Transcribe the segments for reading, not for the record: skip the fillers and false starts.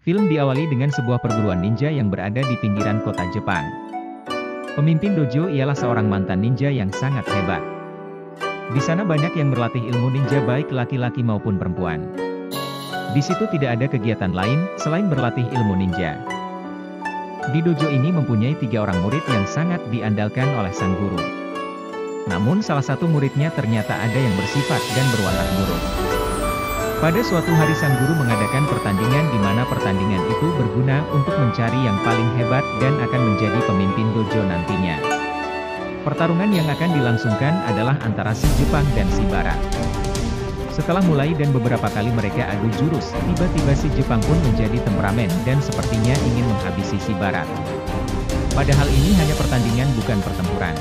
Film diawali dengan sebuah perguruan ninja yang berada di pinggiran kota Jepang. Pemimpin dojo ialah seorang mantan ninja yang sangat hebat. Di sana banyak yang berlatih ilmu ninja baik laki-laki maupun perempuan. Di situ tidak ada kegiatan lain, selain berlatih ilmu ninja. Di dojo ini mempunyai 3 orang murid yang sangat diandalkan oleh sang guru. Namun salah satu muridnya ternyata ada yang bersifat dan berwatak buruk. Pada suatu hari sang guru mengadakan pertandingan di mana pertandingan itu berguna untuk mencari yang paling hebat dan akan menjadi pemimpin dojo nantinya. Pertarungan yang akan dilangsungkan adalah antara si Jepang dan si Barat. Setelah mulai dan beberapa kali mereka adu jurus, tiba-tiba si Jepang pun menjadi temperamen dan sepertinya ingin menghabisi si Barat. Padahal ini hanya pertandingan bukan pertempuran.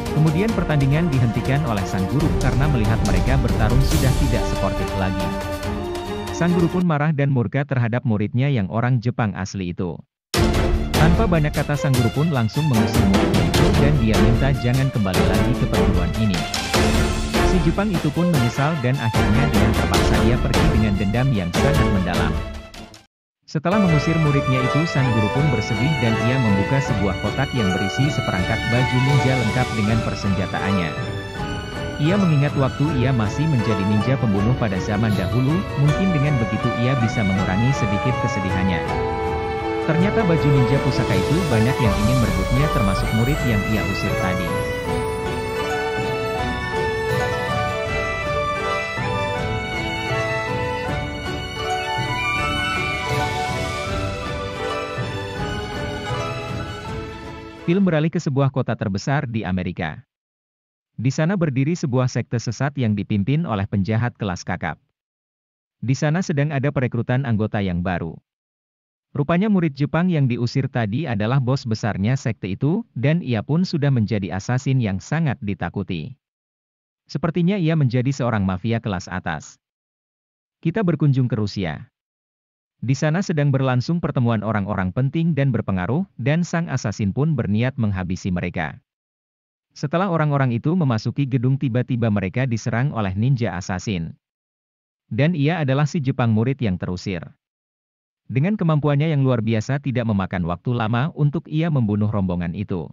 Kemudian pertandingan dihentikan oleh sang guru karena melihat mereka bertarung sudah tidak sportif lagi. Sang guru pun marah dan murka terhadap muridnya yang orang Jepang asli itu. Tanpa banyak kata sang guru pun langsung mengusir muridnya itu dan dia minta jangan kembali lagi ke perguruan ini. Si Jepang itu pun menyesal dan akhirnya dengan terpaksa ia pergi dengan dendam yang sangat mendalam. Setelah mengusir muridnya itu, sang guru pun bersedih dan ia membuka sebuah kotak yang berisi seperangkat baju ninja lengkap dengan persenjataannya. Ia mengingat waktu ia masih menjadi ninja pembunuh pada zaman dahulu, mungkin dengan begitu ia bisa mengurangi sedikit kesedihannya. Ternyata baju ninja pusaka itu banyak yang ingin merebutnya termasuk murid yang ia usir tadi. Film beralih ke sebuah kota terbesar di Amerika. Di sana berdiri sebuah sekte sesat yang dipimpin oleh penjahat kelas kakap. Di sana sedang ada perekrutan anggota yang baru. Rupanya murid Jepang yang diusir tadi adalah bos besarnya sekte itu, dan ia pun sudah menjadi asasin yang sangat ditakuti. Sepertinya ia menjadi seorang mafia kelas atas. Kita berkunjung ke Rusia. Di sana sedang berlangsung pertemuan orang-orang penting dan berpengaruh, dan sang asasin pun berniat menghabisi mereka. Setelah orang-orang itu memasuki gedung tiba-tiba mereka diserang oleh ninja asasin. Dan ia adalah si Jepang murid yang terusir. Dengan kemampuannya yang luar biasa tidak memakan waktu lama untuk ia membunuh rombongan itu.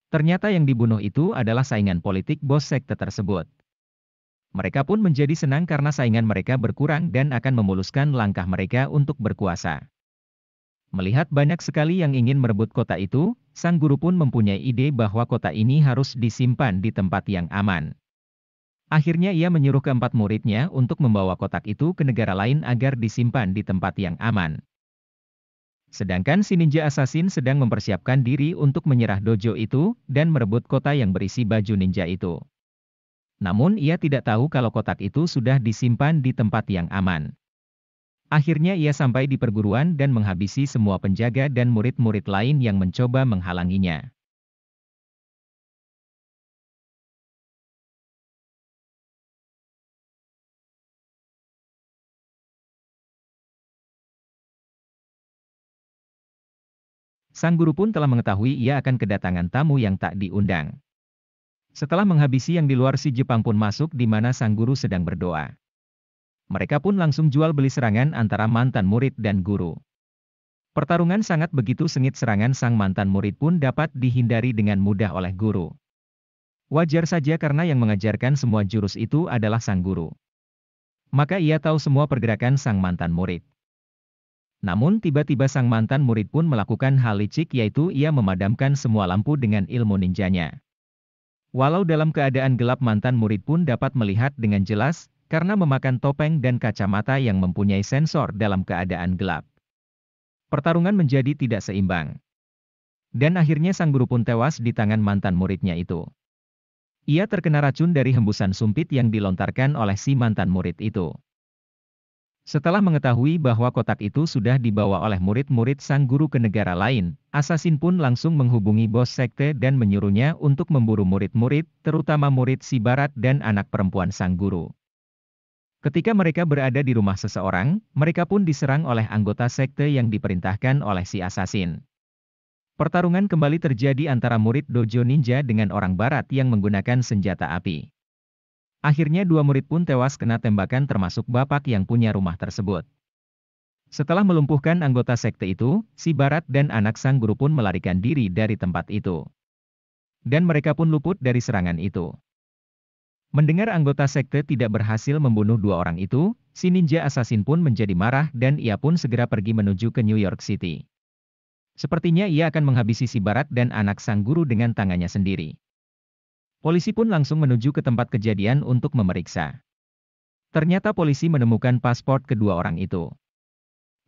Ternyata yang dibunuh itu adalah saingan politik bos sekte tersebut. Mereka pun menjadi senang karena saingan mereka berkurang dan akan memuluskan langkah mereka untuk berkuasa. Melihat banyak sekali yang ingin merebut kota itu, sang guru pun mempunyai ide bahwa kota ini harus disimpan di tempat yang aman. Akhirnya ia menyuruh keempat muridnya untuk membawa kotak itu ke negara lain agar disimpan di tempat yang aman. Sedangkan si ninja assassin sedang mempersiapkan diri untuk menyerah dojo itu dan merebut kota yang berisi baju ninja itu. Namun ia tidak tahu kalau kotak itu sudah disimpan di tempat yang aman. Akhirnya ia sampai di perguruan dan menghabisi semua penjaga dan murid-murid lain yang mencoba menghalanginya. Sang guru pun telah mengetahui ia akan kedatangan tamu yang tak diundang. Setelah menghabisi yang di luar, si Jepang pun masuk di mana sang guru sedang berdoa. Mereka pun langsung jual beli serangan antara mantan murid dan guru. Pertarungan sangat begitu sengit, serangan sang mantan murid pun dapat dihindari dengan mudah oleh guru. Wajar saja karena yang mengajarkan semua jurus itu adalah sang guru. Maka ia tahu semua pergerakan sang mantan murid. Namun tiba-tiba sang mantan murid pun melakukan hal licik, yaitu ia memadamkan semua lampu dengan ilmu ninjanya. Walau dalam keadaan gelap, mantan murid pun dapat melihat dengan jelas, karena memakan topeng dan kacamata yang mempunyai sensor dalam keadaan gelap. Pertarungan menjadi tidak seimbang. Dan akhirnya sang guru pun tewas di tangan mantan muridnya itu. Ia terkena racun dari hembusan sumpit yang dilontarkan oleh si mantan murid itu. Setelah mengetahui bahwa kotak itu sudah dibawa oleh murid-murid sang guru ke negara lain, asasin pun langsung menghubungi bos sekte dan menyuruhnya untuk memburu murid-murid, terutama murid si Barat dan anak perempuan sang guru. Ketika mereka berada di rumah seseorang, mereka pun diserang oleh anggota sekte yang diperintahkan oleh si asasin. Pertarungan kembali terjadi antara murid dojo ninja dengan orang Barat yang menggunakan senjata api. Akhirnya 2 murid pun tewas kena tembakan termasuk bapak yang punya rumah tersebut. Setelah melumpuhkan anggota sekte itu, si Barat dan anak sang guru pun melarikan diri dari tempat itu. Dan mereka pun luput dari serangan itu. Mendengar anggota sekte tidak berhasil membunuh dua orang itu, si ninja assassin pun menjadi marah dan ia pun segera pergi menuju ke New York City. Sepertinya ia akan menghabisi si Barat dan anak sang guru dengan tangannya sendiri. Polisi pun langsung menuju ke tempat kejadian untuk memeriksa. Ternyata polisi menemukan paspor kedua orang itu.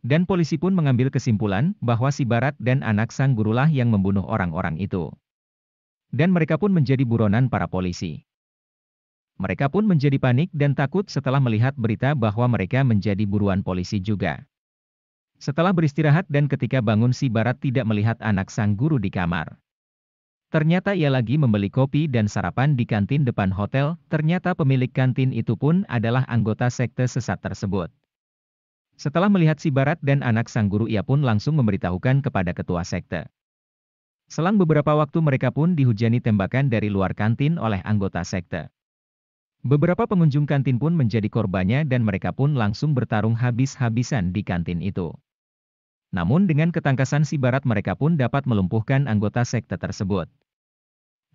Dan polisi pun mengambil kesimpulan bahwa si Barat dan anak sang gurulah yang membunuh orang-orang itu. Dan mereka pun menjadi buronan para polisi. Mereka pun menjadi panik dan takut setelah melihat berita bahwa mereka menjadi buruan polisi juga. Setelah beristirahat dan ketika bangun si Barat tidak melihat anak sang guru di kamar. Ternyata ia lagi membeli kopi dan sarapan di kantin depan hotel, ternyata pemilik kantin itu pun adalah anggota sekte sesat tersebut. Setelah melihat si Barat dan anak sang guru ia pun langsung memberitahukan kepada ketua sekte. Selang beberapa waktu mereka pun dihujani tembakan dari luar kantin oleh anggota sekte. Beberapa pengunjung kantin pun menjadi korbannya dan mereka pun langsung bertarung habis-habisan di kantin itu. Namun dengan ketangkasan si Barat mereka pun dapat melumpuhkan anggota sekte tersebut.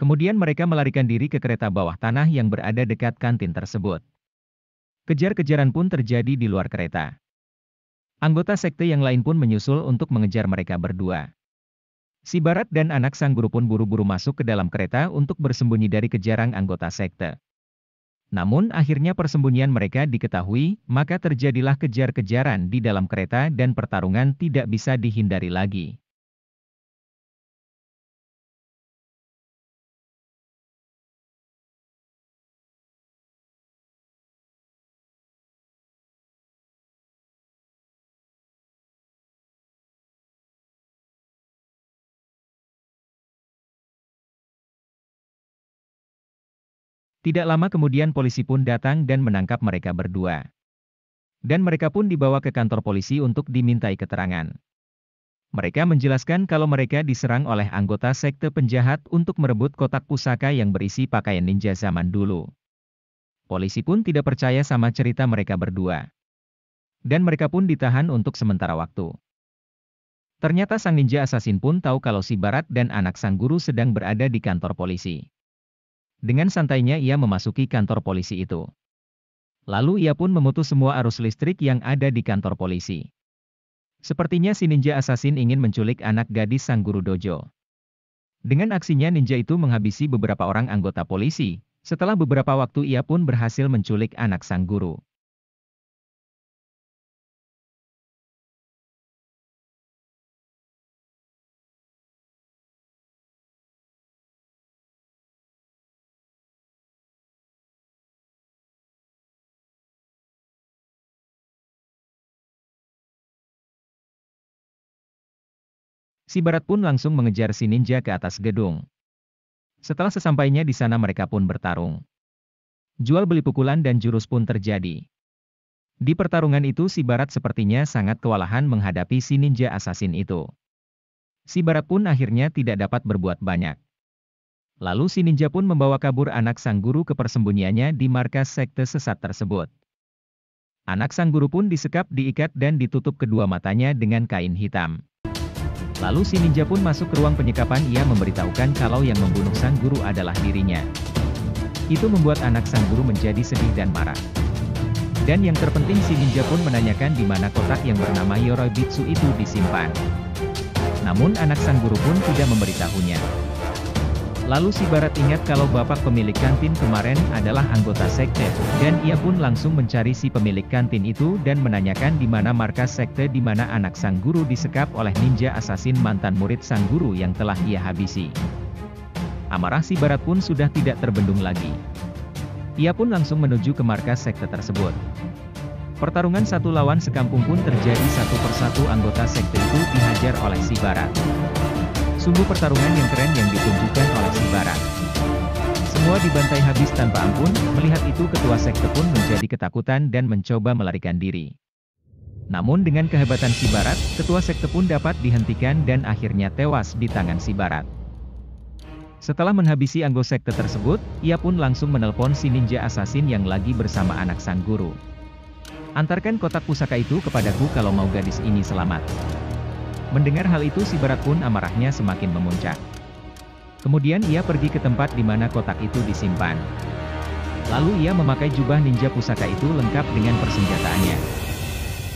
Kemudian mereka melarikan diri ke kereta bawah tanah yang berada dekat kantin tersebut. Kejar-kejaran pun terjadi di luar kereta. Anggota sekte yang lain pun menyusul untuk mengejar mereka berdua. Si Barat dan anak sang guru pun buru-buru masuk ke dalam kereta untuk bersembunyi dari kejaran anggota sekte. Namun akhirnya persembunyian mereka diketahui, maka terjadilah kejar-kejaran di dalam kereta dan pertarungan tidak bisa dihindari lagi. Tidak lama kemudian polisi pun datang dan menangkap mereka berdua. Dan mereka pun dibawa ke kantor polisi untuk dimintai keterangan. Mereka menjelaskan kalau mereka diserang oleh anggota sekte penjahat untuk merebut kotak pusaka yang berisi pakaian ninja zaman dulu. Polisi pun tidak percaya sama cerita mereka berdua. Dan mereka pun ditahan untuk sementara waktu. Ternyata sang ninja assassin pun tahu kalau si Barat dan anak sang guru sedang berada di kantor polisi. Dengan santainya ia memasuki kantor polisi itu. Lalu ia pun memutus semua arus listrik yang ada di kantor polisi. Sepertinya si ninja assassin ingin menculik anak gadis sang guru dojo. Dengan aksinya ninja itu menghabisi beberapa orang anggota polisi. Setelah beberapa waktu ia pun berhasil menculik anak sang guru. Si Barat pun langsung mengejar si ninja ke atas gedung. Setelah sesampainya di sana mereka pun bertarung. Jual beli pukulan dan jurus pun terjadi. Di pertarungan itu si Barat sepertinya sangat kewalahan menghadapi si ninja assassin itu. Si Barat pun akhirnya tidak dapat berbuat banyak. Lalu si ninja pun membawa kabur anak sang guru ke persembunyiannya di markas sekte sesat tersebut. Anak sang guru pun disekap, diikat dan ditutup kedua matanya dengan kain hitam. Lalu si ninja pun masuk ke ruang penyekapan, ia memberitahukan kalau yang membunuh sang guru adalah dirinya. Itu membuat anak sang guru menjadi sedih dan marah. Dan yang terpenting si ninja pun menanyakan di mana kotak yang bernama Yorobitsu itu disimpan. Namun anak sang guru pun tidak memberitahunya. Lalu si Barat ingat kalau bapak pemilik kantin kemarin adalah anggota sekte, dan ia pun langsung mencari si pemilik kantin itu dan menanyakan di mana markas sekte di mana anak sang guru disekap oleh ninja assassin mantan murid sang guru yang telah ia habisi. Amarah si Barat pun sudah tidak terbendung lagi. Ia pun langsung menuju ke markas sekte tersebut. Pertarungan satu lawan sekampung pun terjadi, satu persatu anggota sekte itu dihajar oleh si Barat. Sungguh pertarungan yang keren yang ditunjukkan oleh si Barat. Semua dibantai habis tanpa ampun, melihat itu ketua sekte pun menjadi ketakutan dan mencoba melarikan diri. Namun dengan kehebatan si Barat, ketua sekte pun dapat dihentikan dan akhirnya tewas di tangan si Barat. Setelah menghabisi anggota sekte tersebut, ia pun langsung menelpon si ninja assassin yang lagi bersama anak sang guru. Antarkan kotak pusaka itu kepadaku kalau mau gadis ini selamat. Mendengar hal itu si Barat pun amarahnya semakin memuncak. Kemudian ia pergi ke tempat di mana kotak itu disimpan. Lalu ia memakai jubah ninja pusaka itu lengkap dengan persenjataannya.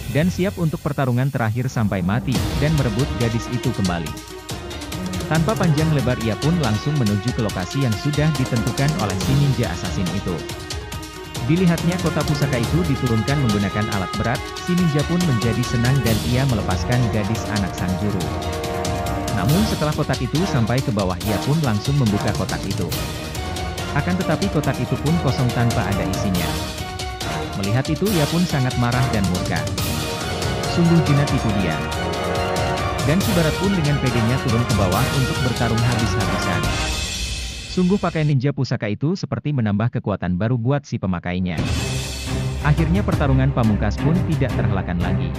Dan siap untuk pertarungan terakhir sampai mati, dan merebut gadis itu kembali. Tanpa panjang lebar ia pun langsung menuju ke lokasi yang sudah ditentukan oleh si ninja assassin itu. Dilihatnya kotak pusaka itu diturunkan menggunakan alat berat, si ninja pun menjadi senang dan ia melepaskan gadis anak sang guru. Namun setelah kotak itu sampai ke bawah ia pun langsung membuka kotak itu. Akan tetapi kotak itu pun kosong tanpa ada isinya. Melihat itu ia pun sangat marah dan murka. Sungguh jinak itu dia. Dan si Barat pun dengan pedenya turun ke bawah untuk bertarung habis-habisan. Sungguh pakaian ninja pusaka itu seperti menambah kekuatan baru buat si pemakainya. Akhirnya pertarungan pamungkas pun tidak terelakkan lagi.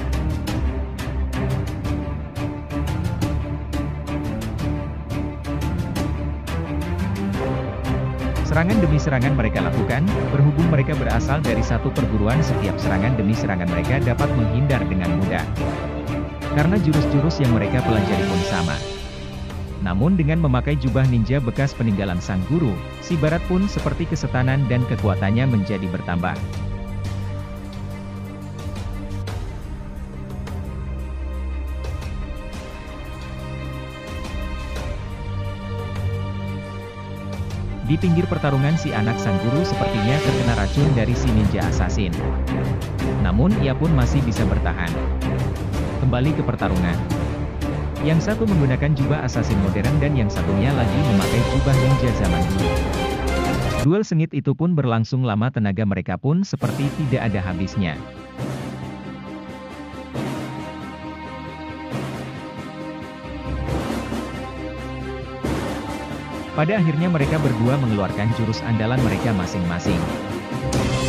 Serangan demi serangan mereka lakukan, berhubung mereka berasal dari satu perguruan, setiap serangan demi serangan mereka dapat menghindar dengan mudah. Karena jurus-jurus yang mereka pelajari pun sama. Namun dengan memakai jubah ninja bekas peninggalan sang guru, si Barat pun seperti kesetanan dan kekuatannya menjadi bertambah. Di pinggir pertarungan si anak sang guru sepertinya terkena racun dari si ninja assassin. Namun ia pun masih bisa bertahan. Kembali ke pertarungan. Yang satu menggunakan jubah assassin modern dan yang satunya lagi memakai jubah ninja zaman dulu. Duel sengit itu pun berlangsung lama, tenaga mereka pun seperti tidak ada habisnya. Pada akhirnya mereka berdua mengeluarkan jurus andalan mereka masing-masing.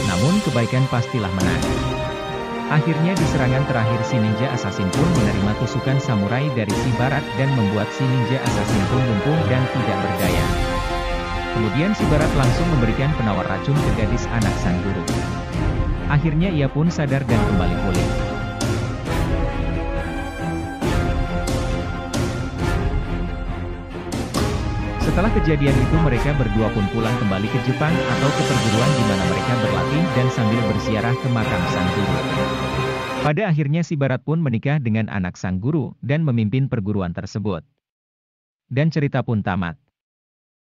Namun kebaikan pastilah menang. Akhirnya di serangan terakhir si ninja assassin pun menerima tusukan samurai dari si Barat dan membuat si ninja assassin pun lumpuh dan tidak berdaya. Kemudian si Barat langsung memberikan penawar racun ke gadis anak sang guru. Akhirnya ia pun sadar dan kembali pulih. Setelah kejadian itu mereka berdua pun pulang kembali ke Jepang atau ke perguruan di mana mereka berlatih dan sambil berziarah ke makam sang guru. Pada akhirnya si Barat pun menikah dengan anak sang guru dan memimpin perguruan tersebut. Dan cerita pun tamat.